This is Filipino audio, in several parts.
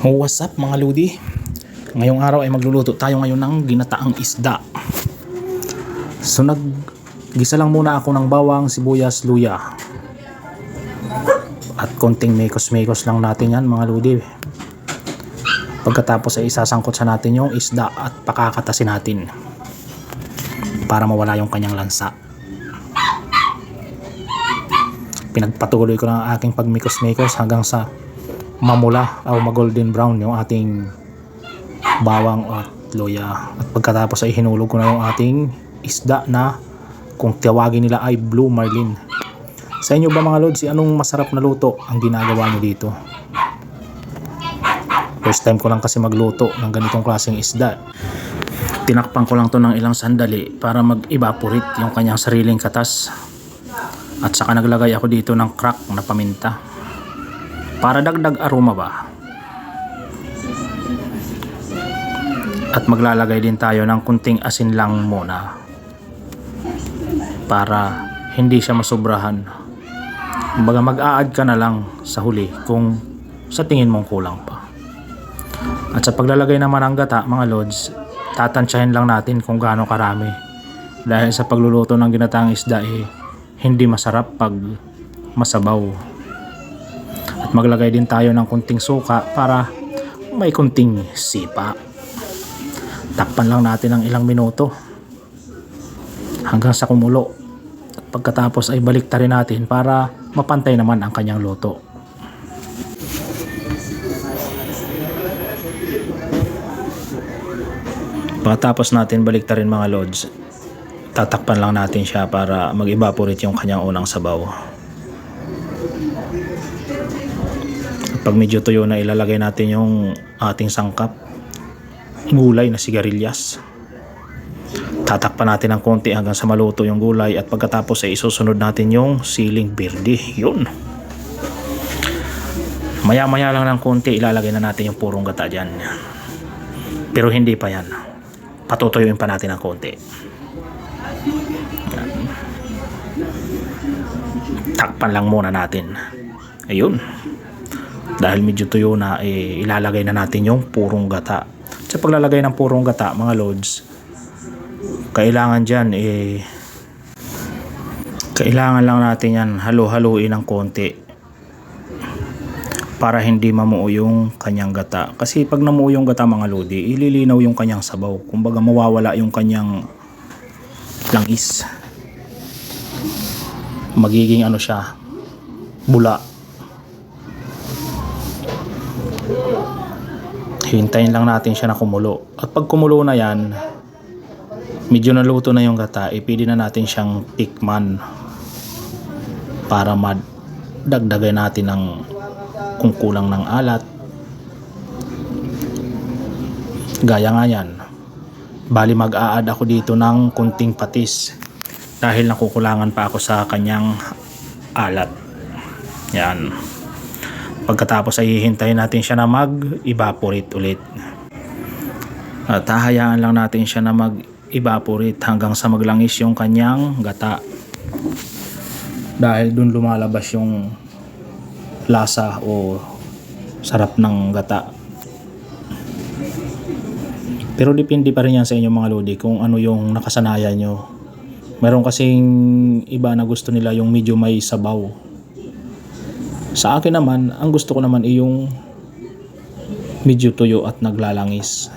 What's up mga ludi? Ngayong araw ay magluluto tayo ngayon ng ginataang isda. So naggisa lang muna ako ng bawang, sibuyas, luya. At konting mekos-mekos lang natin yan mga ludi. Pagkatapos ay isasangkot sa natin yung isda at pakakatasin natin para mawala yung kanyang lansa. Pinagpatuloy ko ng aking pagmekos-mekos hanggang sa mamula o mag-golden brown yung ating bawang at luya. At pagkatapos ay hinulog ko na yung ating isda na kung tawagin nila ay blue marlin. Sa inyo ba mga lods, anong masarap na luto ang ginagawa nyo dito? First time ko lang kasi magluto ng ganitong klaseng isda. Tinakpan ko lang to ng ilang sandali para mag-evaporate yung kanyang sariling katas. At saka naglagay ako dito ng crack na paminta para dagdag aroma ba. At maglalagay din tayo ng kunting asin lang muna para hindi siya masobrahan. Kumbaga mag-a-add ka na lang sa huli kung sa tingin mong kulang pa. At sa paglalagay naman ng gata mga lods, tatansyahin lang natin kung gaano karami. Dahil sa pagluluto ng ginataang isda hindi masarap pag masabaw. At maglagay din tayo ng kunting suka para may kunting sipa. Takpan lang natin ng ilang minuto hanggang sa kumulo. At pagkatapos ay baliktarin natin para mapantay naman ang kanyang luto. Pagkatapos natin baliktarin mga lods, tatakpan lang natin siya para mag-evaporate yung kanyang unang sabaw. Pag medyo tuyo na, ilalagay natin yung ating sangkap gulay na sigarilyas. Tatakpan natin ng konti hanggang sa maluto yung gulay at pagkatapos ay isusunod natin yung siling berde. Yun. Maya maya lang ng konti ilalagay na natin yung purong gata dyan. Pero hindi pa yan. Patutuyuin pa natin ng konti. Yan. Takpan lang muna natin. Ayun. Dahil medyo tuyo na, ilalagay na natin yung purong gata. Sa paglalagay ng purong gata mga lods, kailangan dyan kailangan lang natin yan halo-haluin ng konti para hindi mamuo yung kanyang gata. Kasi pag namuo yung gata mga lodi, ililinaw yung kanyang sabaw. Kumbaga mawawala yung kanyang langis. Magiging ano siya, bula. Hintayin lang natin siya na kumulo. At pag kumulo na yan, medyo naluto na yung gata, pwede na natin siyang tikman para madagdagan natin ng kung kulang ng alat. Gaya nga yan. Bali mag-a-add ako dito ng kunting patis dahil nakukulangan pa ako sa kanyang alat. Yan. Pagkatapos ay hihintayin natin siya na mag-evaporate ulit. At hahayaan lang natin siya na mag-evaporate hanggang sa maglangis yung kanyang gata. Dahil dun lumalabas yung lasa o sarap ng gata. Pero depende pa rin yan sa inyo mga lodi kung ano yung nakasanayan nyo. Meron kasing iba na gusto nila yung medyo may sabaw. Sa akin naman, ang gusto ko naman ay yung medyo tuyo at naglalangis.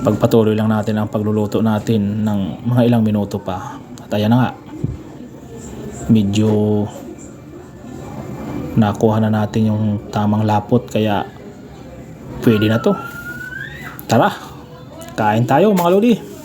Pagpatuloy lang natin ang pagluluto natin ng mga ilang minuto pa. At ayan na nga, medyo nakuha na natin yung tamang lapot kaya pwede na to. Tara, kain tayo mga lodi.